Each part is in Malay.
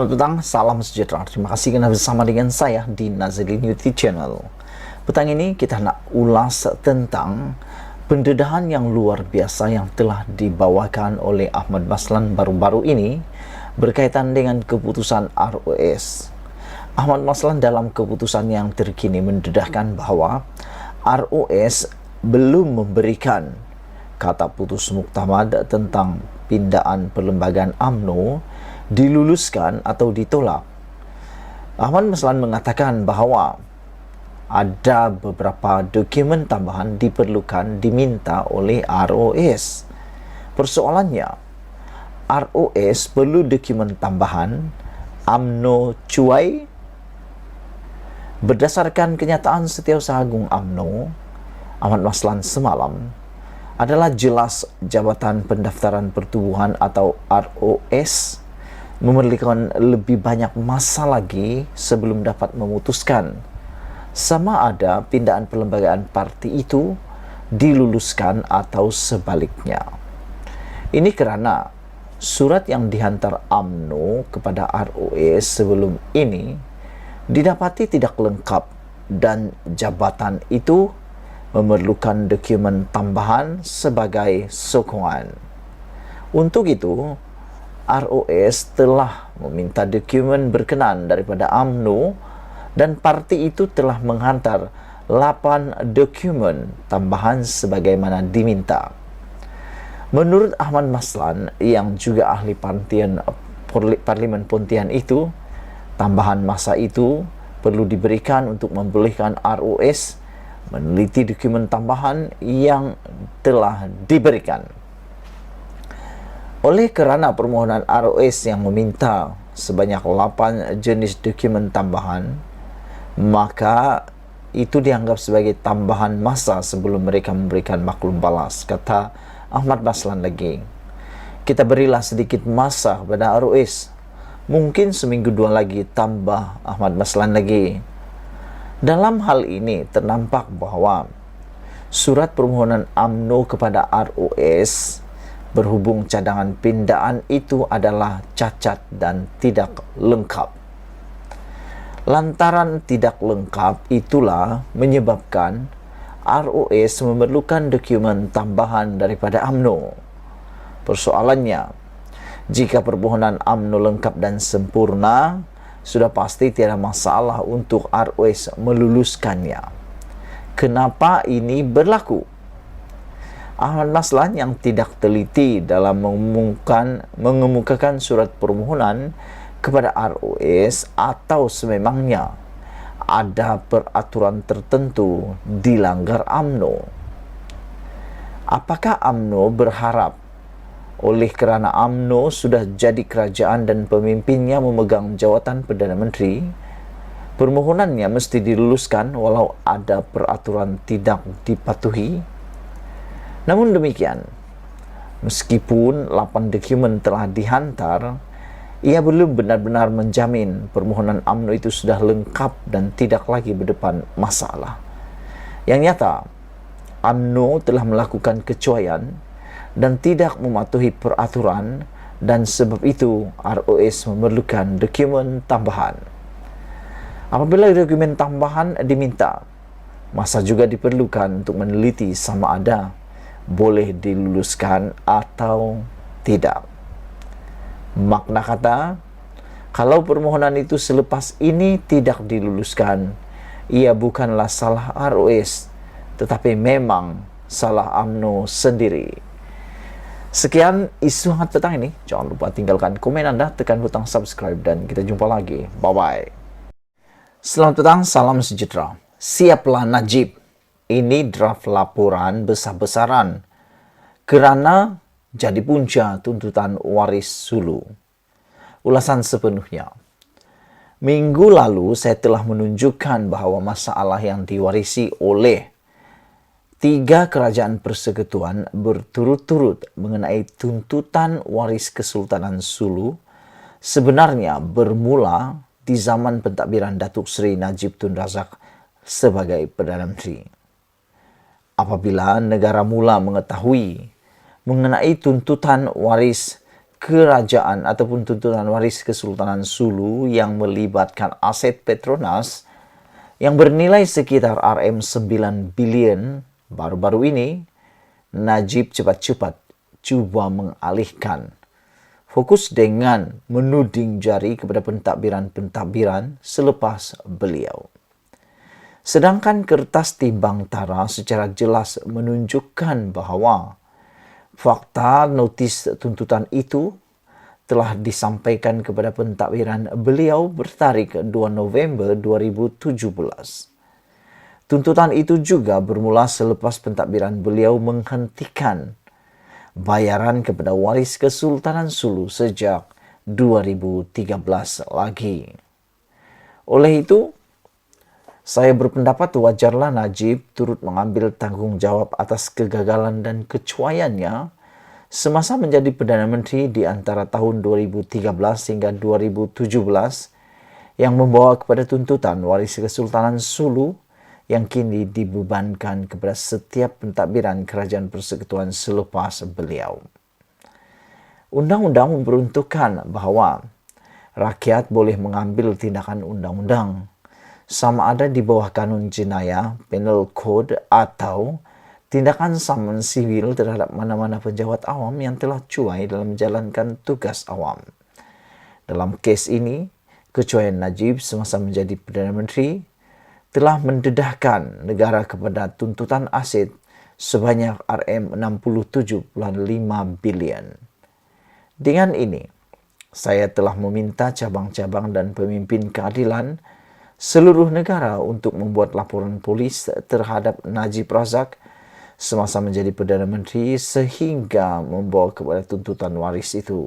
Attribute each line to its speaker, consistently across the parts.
Speaker 1: Selamat petang, salam sejahtera. Terima kasih karena bersama dengan saya di Nazilin YouTube Channel. Petang ini kita nak ulas tentang pendedahan yang luar biasa yang telah dibawakan oleh Ahmad Maslan baru-baru ini berkaitan dengan keputusan ROS. Ahmad Maslan dalam keputusan yang terkini mendedahkan bahwa ROS belum memberikan kata putus muktamad tentang pindaan perlembagaan UMNO diluluskan atau ditolak. Ahmad Maslan mengatakan bahawa ada beberapa dokumen tambahan diminta oleh ROS. Persoalannya, ROS perlu dokumen tambahan, UMNO cuai. Berdasarkan kenyataan Setiausaha Agung UMNO, Ahmad Maslan semalam, adalah jelas Jabatan Pendaftaran Pertubuhan atau ROS memerlukan lebih banyak masa lagi sebelum dapat memutuskan sama ada pindaan perlembagaan parti itu diluluskan atau sebaliknya. Ini karena surat yang dihantar UMNO kepada ROS sebelum ini didapati tidak lengkap dan jabatan itu memerlukan dokumen tambahan sebagai sokongan. Untuk itu, ROS telah meminta dokumen berkenan daripada UMNO dan parti itu telah menghantar 8 dokumen tambahan sebagaimana diminta. Menurut Ahmad Maslan yang juga ahli Parlimen Pontian itu, tambahan masa itu perlu diberikan untuk membolehkan ROS meneliti dokumen tambahan yang telah diberikan. Oleh kerana permohonan ROS yang meminta sebanyak 8 jenis dokumen tambahan, maka itu dianggap sebagai tambahan masa sebelum mereka memberikan maklum balas, kata Ahmad Maslan lagi. Kita berilah sedikit masa kepada ROS, mungkin seminggu 2 lagi, tambah Ahmad Maslan lagi. Dalam hal ini ternampak bahawa surat permohonan UMNO kepada ROS berhubung cadangan pindaan itu adalah cacat dan tidak lengkap. Lantaran tidak lengkap itulah menyebabkan ROS memerlukan dokumen tambahan daripada UMNO. Persoalannya, jika permohonan UMNO lengkap dan sempurna, sudah pasti tiada masalah untuk ROS meluluskannya. Kenapa ini berlaku? Ahmad Maslan yang tidak teliti dalam mengemukakan surat permohonan kepada ROS atau sememangnya ada peraturan tertentu dilanggar UMNO. Apakah UMNO berharap oleh kerana UMNO sudah jadi kerajaan dan pemimpinnya memegang jawatan Perdana Menteri, permohonannya mesti diluluskan walau ada peraturan tidak dipatuhi? Namun demikian, meskipun 8 dokumen telah dihantar, ia belum benar-benar menjamin permohonan UMNO itu sudah lengkap dan tidak lagi berdepan masalah. Yang nyata, UMNO telah melakukan kecuaian dan tidak mematuhi peraturan, dan sebab itu ROS memerlukan dokumen tambahan. Apabila dokumen tambahan diminta, masa juga diperlukan untuk meneliti sama ada boleh diluluskan atau tidak. Makna kata, kalau permohonan itu selepas ini tidak diluluskan, ia bukanlah salah ROS, tetapi memang salah UMNO sendiri. Sekian isu hangat petang ini. Jangan lupa tinggalkan komen Anda, tekan butang subscribe, dan kita jumpa lagi. Bye-bye. Selamat petang, salam sejahtera. Siaplah Najib. Ini draft laporan besar-besaran kerana jadi punca tuntutan waris Sulu. Ulasan sepenuhnya. Minggu lalu saya telah menunjukkan bahawa masalah yang diwarisi oleh 3 kerajaan persekutuan berturut-turut mengenai tuntutan waris Kesultanan Sulu sebenarnya bermula di zaman pentadbiran Datuk Seri Najib Tun Razak sebagai Perdana Menteri. Apabila negara mula mengetahui mengenai tuntutan waris kerajaan ataupun tuntutan waris Kesultanan Sulu yang melibatkan aset Petronas yang bernilai sekitar Rm9 bilion, baru-baru ini Najib cepat-cepat cuba mengalihkan fokus dengan menuding jari kepada pentadbiran-pentadbiran selepas beliau. Sedangkan kertas timbang tara secara jelas menunjukkan bahawa fakta notis tuntutan itu telah disampaikan kepada pentadbiran beliau bertarikh 2 November 2017. Tuntutan itu juga bermula selepas pentadbiran beliau menghentikan bayaran kepada waris Kesultanan Sulu sejak 2013 lagi. Oleh itu, saya berpendapat wajarlah Najib turut mengambil tanggungjawab atas kegagalan dan kecuaiannya semasa menjadi Perdana Menteri di antara tahun 2013 hingga 2017 yang membawa kepada tuntutan waris Kesultanan Sulu yang kini dibebankan kepada setiap pentadbiran Kerajaan Persekutuan selepas beliau. Undang-undang memperuntukkan bahawa rakyat boleh mengambil tindakan undang-undang sama ada di bawah kanun jenayah, penal code atau tindakan saman sivil terhadap mana-mana pejabat awam yang telah cuai dalam menjalankan tugas awam. Dalam kes ini, kecuaian Najib semasa menjadi Perdana Menteri telah mendedahkan negara kepada tuntutan aset sebanyak Rm67.5 bilion. Dengan ini, saya telah meminta cabang-cabang dan pemimpin keadilan seluruh negara untuk membuat laporan polis terhadap Najib Razak semasa menjadi Perdana Menteri sehingga membawa kepada tuntutan waris itu.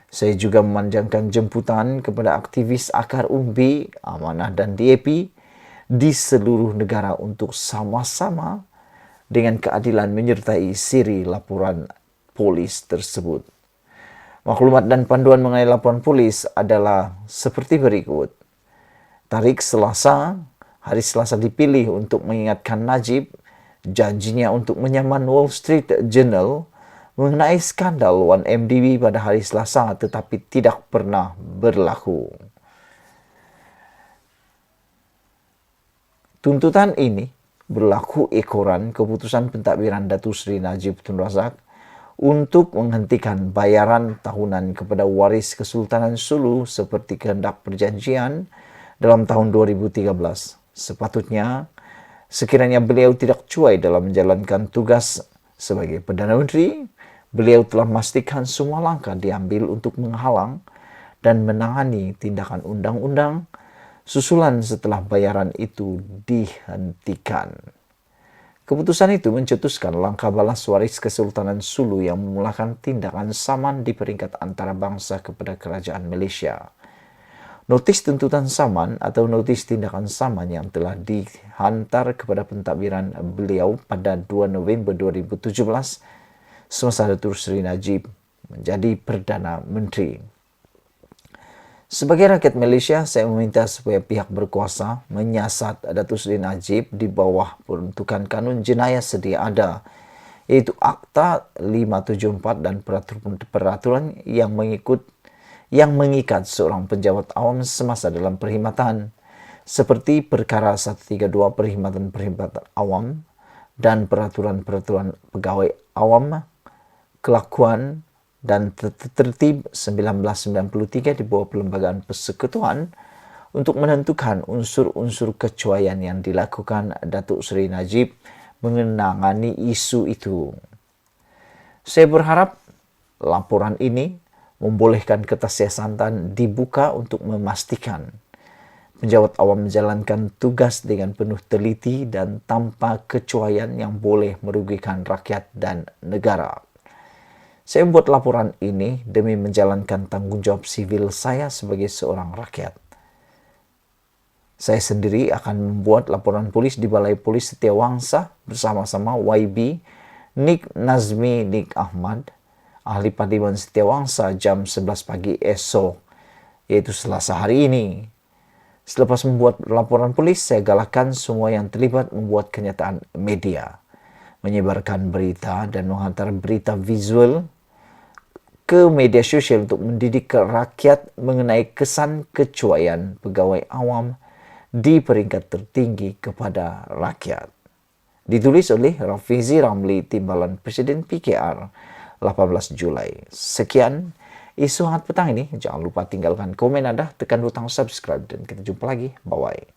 Speaker 1: Saya juga memanjangkan jemputan kepada aktivis Akar Umbi, Amanah dan DAP di seluruh negara untuk sama-sama dengan keadilan menyertai siri laporan polis tersebut. Maklumat dan panduan mengenai laporan polis adalah seperti berikut. Tarikh Selasa, hari Selasa dipilih untuk mengingatkan Najib janjinya untuk menyaman Wall Street Journal mengenai skandal 1MDB pada hari Selasa tetapi tidak pernah berlaku. Tuntutan ini berlaku ekoran keputusan pentadbiran Datuk Seri Najib Tun Razak untuk menghentikan bayaran tahunan kepada waris Kesultanan Sulu seperti kehendak perjanjian dalam tahun 2013. Sepatutnya, sekiranya beliau tidak cuai dalam menjalankan tugas sebagai Perdana Menteri, beliau telah memastikan semua langkah diambil untuk menghalang dan menangani tindakan undang-undang susulan setelah bayaran itu dihentikan. Keputusan itu mencetuskan langkah balas waris Kesultanan Sulu yang memulakan tindakan saman di peringkat antarabangsa kepada Kerajaan Malaysia. Notis tuntutan saman atau notis tindakan saman yang telah dihantar kepada pentadbiran beliau pada 2 November 2017 semasa Datuk Seri Najib menjadi Perdana Menteri. Sebagai rakyat Malaysia, saya meminta supaya pihak berkuasa menyiasat Datuk Seri Najib di bawah peruntukan kanun jenayah sedia ada, iaitu Akta 574 dan peraturan yang mengikat seorang pejabat awam semasa dalam perkhidmatan, seperti Perkara 132 Perkhidmatan Awam dan Peraturan-Peraturan Pegawai Awam, Kelakuan dan Tertib 1993 di bawah Perlembagaan Persekutuan untuk menentukan unsur-unsur kecuaian yang dilakukan Datuk Seri Najib mengenangani isu itu. Saya berharap laporan ini membolehkan ketasiasatan dibuka untuk memastikan penjawat awam menjalankan tugas dengan penuh teliti dan tanpa kecuaian yang boleh merugikan rakyat dan negara. Saya membuat laporan ini demi menjalankan tanggungjawab sivil saya sebagai seorang rakyat. Saya sendiri akan membuat laporan polis di Balai Polis Setiawangsa bersama-sama YB Nik Nazmi Nik Ahmad, Ahli Parlimen Setiawangsa jam 11 pagi esok, iaitu Selasa hari ini. Selepas membuat laporan polis, saya galakkan semua yang terlibat membuat kenyataan media, menyebarkan berita dan menghantar berita visual ke media sosial untuk mendidik ke rakyat mengenai kesan kecuaian pegawai awam di peringkat tertinggi kepada rakyat. Ditulis oleh Rafizi Ramli, Timbalan Presiden PKR, 18 Julai. Sekian isu hangat petang ini. Jangan lupa tinggalkan komen Anda, tekan butang subscribe, dan kita jumpa lagi. Bye-bye.